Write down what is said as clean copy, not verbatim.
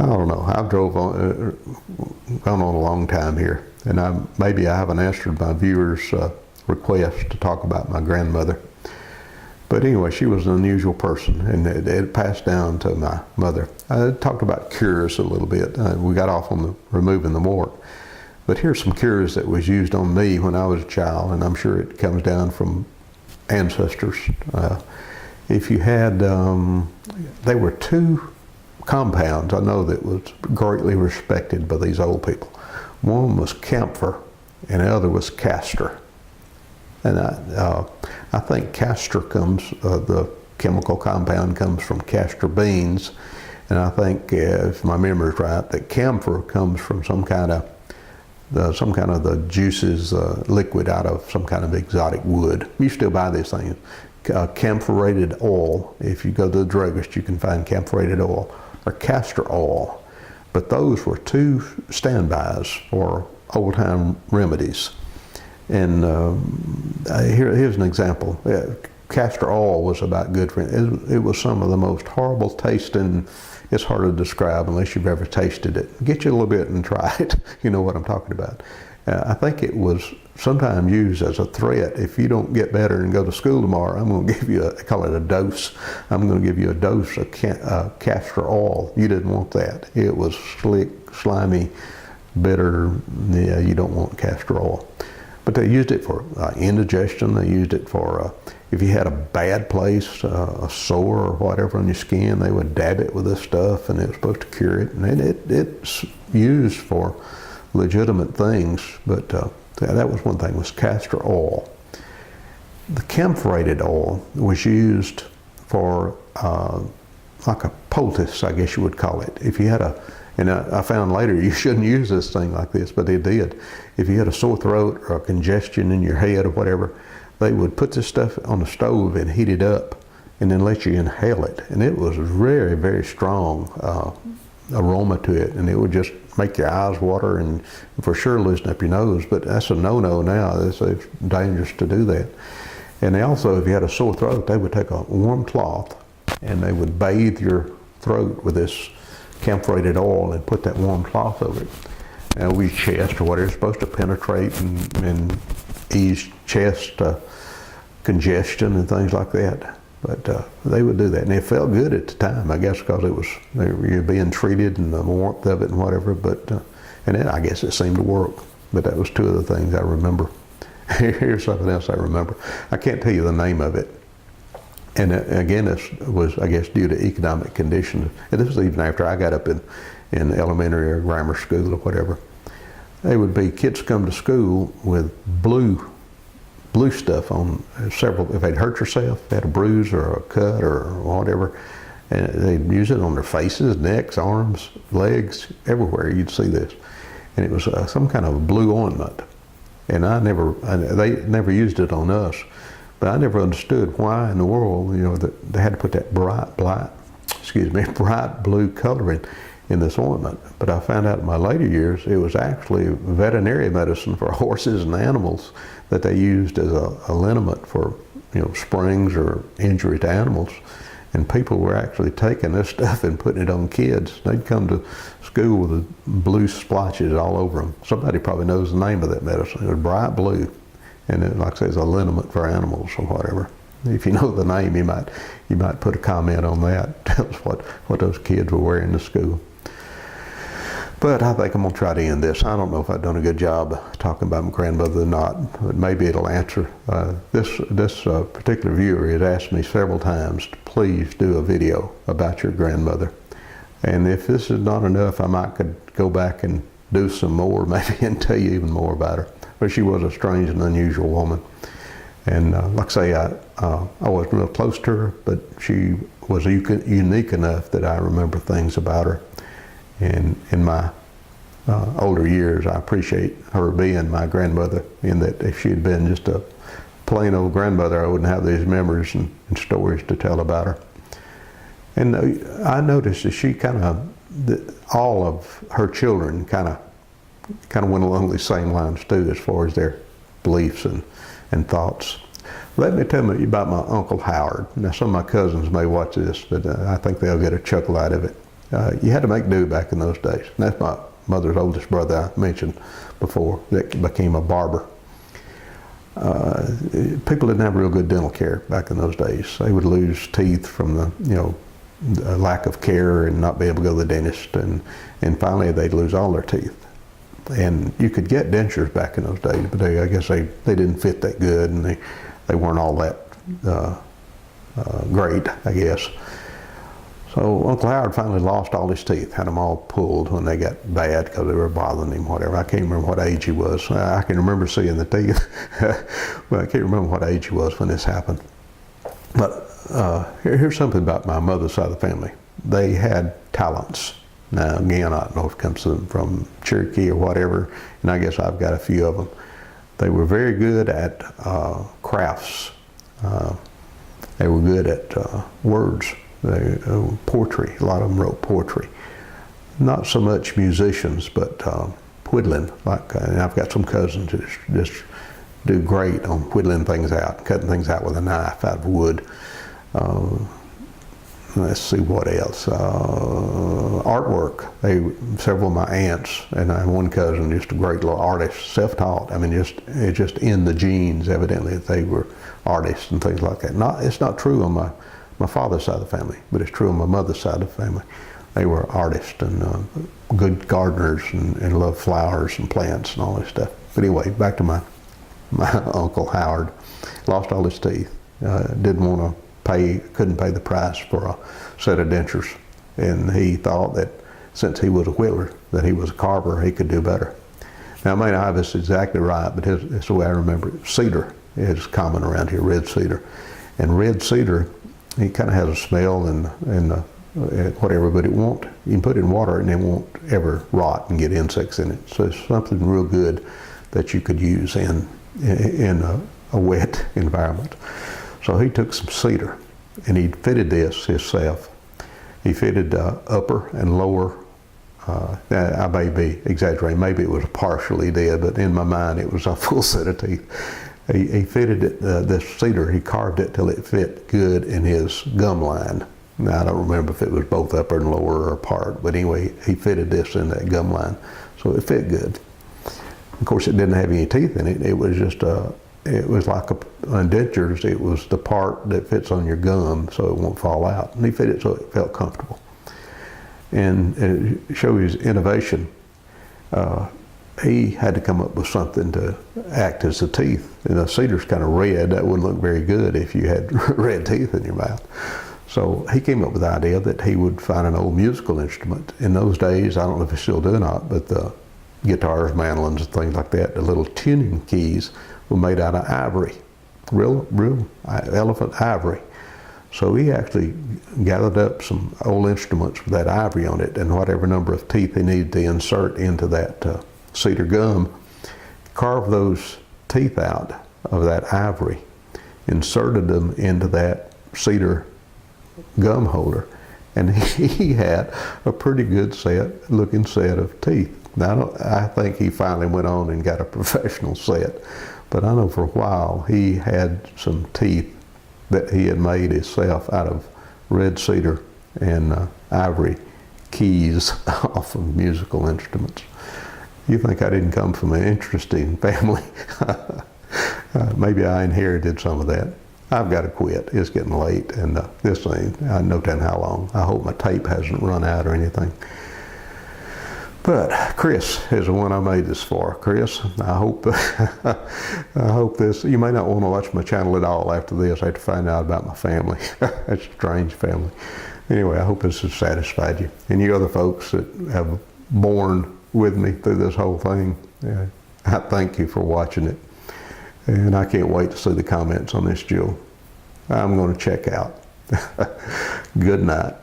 I don't know. I've drove on, gone on a long time here, and maybe I haven't answered my viewers' request to talk about my grandmother. But anyway, she was an unusual person, and it passed down to my mother. I talked about cures a little bit. We got off on removing the wart. But here's some cures that was used on me when I was a child, and I'm sure it comes down from ancestors. If you had, there were two compounds I know that was greatly respected by these old people. One was camphor, and the other was castor. And I think castor comes, the chemical compound comes from castor beans, and I think, if my memory is right, that camphor comes from some kind of the juices, liquid out of some kind of exotic wood. You still buy these things. Camphorated oil. If you go to the druggist, you can find camphorated oil or castor oil. But those were two standbys for old-time remedies. And here's an example. Castor oil was about good for it. It was some of the most horrible tasting. It's hard to describe unless you've ever tasted it. Get you a little bit and try it. You know what I'm talking about. I think it was sometimes used as a threat. If you don't get better and go to school tomorrow, I'm going to give you I call it a dose. I'm going to give you a dose of castor oil. You didn't want that. It was slick, slimy, bitter. Yeah, you don't want castor oil. But they used it for indigestion. They used it for if you had a bad place, a sore or whatever on your skin, they would dab it with this stuff, and it was supposed to cure it. And it's used for legitimate things, but that was one thing, was castor oil. The camphorated oil was used for like a poultice, I guess you would call it. If you had and I found later you shouldn't use this thing like this, but they did. If you had a sore throat or a congestion in your head or whatever, they would put this stuff on the stove and heat it up and then let you inhale it. And it was very, very strong aroma to it, and it would just make your eyes water and for sure loosen up your nose. But that's a no-no now. It's dangerous to do that. And they also, if you had a sore throat, they would take a warm cloth and they would bathe your throat with this camphorated oil and put that warm cloth over it. And we chest or whatever, it's supposed to penetrate and ease chest congestion and things like that. But they would do that, and it felt good at the time, I guess, because it was you're being treated and the warmth of it and whatever. But and then I guess it seemed to work. But that was two of the things I remember. Here's something else I remember. I can't tell you the name of it. And again, this was, I guess, due to economic conditions. And this was even after I got up in elementary or grammar school or whatever. They would be kids come to school with blue stuff on several. If they'd hurt themselves, had a bruise or a cut or whatever, and they'd use it on their faces, necks, arms, legs, everywhere. You'd see this, and it was some kind of blue ointment. And they never used it on us. But I never understood why in the world, that they had to put that bright blue coloring in this ointment. But I found out in my later years, it was actually veterinary medicine for horses and animals that they used as a liniment for, springs or injury to animals. And people were actually taking this stuff and putting it on kids. They'd come to school with the blue splotches all over them. Somebody probably knows the name of that medicine. It was bright blue. And it, like I say, it's a liniment for animals or whatever. If you know the name, you might put a comment on that. Tell us what those kids were wearing to school. But I think I'm going to try to end this. I don't know if I've done a good job talking about my grandmother or not, but maybe it'll answer. This particular viewer has asked me several times to please do a video about your grandmother. And if this is not enough, I might could go back and do some more, maybe, and tell you even more about her. But she was a strange and unusual woman. And like I say, I wasn't real close to her, but she was unique enough that I remember things about her. And in my older years, I appreciate her being my grandmother, in that if she had been just a plain old grandmother, I wouldn't have these memories and stories to tell about her. And I noticed that she all of her children kind of went along the same lines too, as far as their beliefs and thoughts. Let me tell you about my Uncle Howard. Now, some of my cousins may watch this, but I think they'll get a chuckle out of it. You had to make do back in those days. And that's my mother's oldest brother I mentioned before that became a barber. People didn't have real good dental care back in those days. They would lose teeth from the lack of care and not be able to go to the dentist, and finally they'd lose all their teeth. And you could get dentures back in those days, but I guess they didn't fit that good, and they weren't all that great, I guess. So Uncle Howard finally lost all his teeth, had them all pulled when they got bad because they were bothering him, whatever. I can't remember what age he was. I can remember seeing the teeth, but I can't remember what age he was when this happened. But here's something about my mother's side of the family. They had talents. Now, again, I don't know if it comes from Cherokee or whatever, and I guess I've got a few of them. They were very good at crafts. They were good at words. Poetry. A lot of them wrote poetry. Not so much musicians, but whittling. And I've got some cousins that just do great on whittling things out, cutting things out with a knife out of wood. Let's see what else. Artwork. Several of my aunts and one cousin, just a great little artist, self-taught. I mean, it's just in the genes, evidently, that they were artists and things like that. It's not true on my father's side of the family, but it's true on my mother's side of the family. They were artists and good gardeners and loved flowers and plants and all this stuff. But anyway, back to my Uncle Howard. Lost all his teeth. Didn't want to couldn't pay the price for a set of dentures. And he thought that since he was a whittler, that he was a carver, he could do better. Now, I may not have this exactly right, but it's the way I remember it. Cedar is common around here, red cedar. And red cedar, it kind of has a smell and whatever, but you can put it in water and it won't ever rot and get insects in it. So it's something real good that you could use in a wet environment. So he took some cedar and he fitted this himself. He fitted upper and lower, I may be exaggerating, maybe it was partially did, but in my mind it was a full set of teeth. He fitted it, this cedar, he carved it till it fit good in his gum line. Now I don't remember if it was both upper and lower or apart, but anyway, he fitted this in that gum line, so it fit good. Of course, it didn't have any teeth in it. It was just it was like on dentures, it was the part that fits on your gum so it won't fall out. And he fit it so it felt comfortable. And it showed his innovation. He had to come up with something to act as the teeth. And the cedar's kind of red. That wouldn't look very good if you had red teeth in your mouth. So he came up with the idea that he would find an old musical instrument. In those days, I don't know if they still do or not, but the guitars, mandolins, and things like that, the little tuning keys were made out of ivory, real elephant ivory. So he actually gathered up some old instruments with that ivory on it and whatever number of teeth he needed to insert into that cedar gum, carved those teeth out of that ivory, inserted them into that cedar gum holder, and he had a pretty good looking set of teeth. Now, I think he finally went on and got a professional set, but I know for a while he had some teeth that he had made himself out of red cedar and ivory keys off of musical instruments. You think I didn't come from an interesting family? Maybe I inherited some of that. I've got to quit. It's getting late, and this thing, I know how long. I hope my tape hasn't run out or anything. But Chris is the one I made this for. Chris, I hope this, you may not want to watch my channel at all after this. I have to find out about my family. It's a strange family. Anyway, I hope this has satisfied you. And you other folks that have borne with me through this whole thing, I thank you for watching it. And I can't wait to see the comments on this, Joe. I'm going to check out. Good night.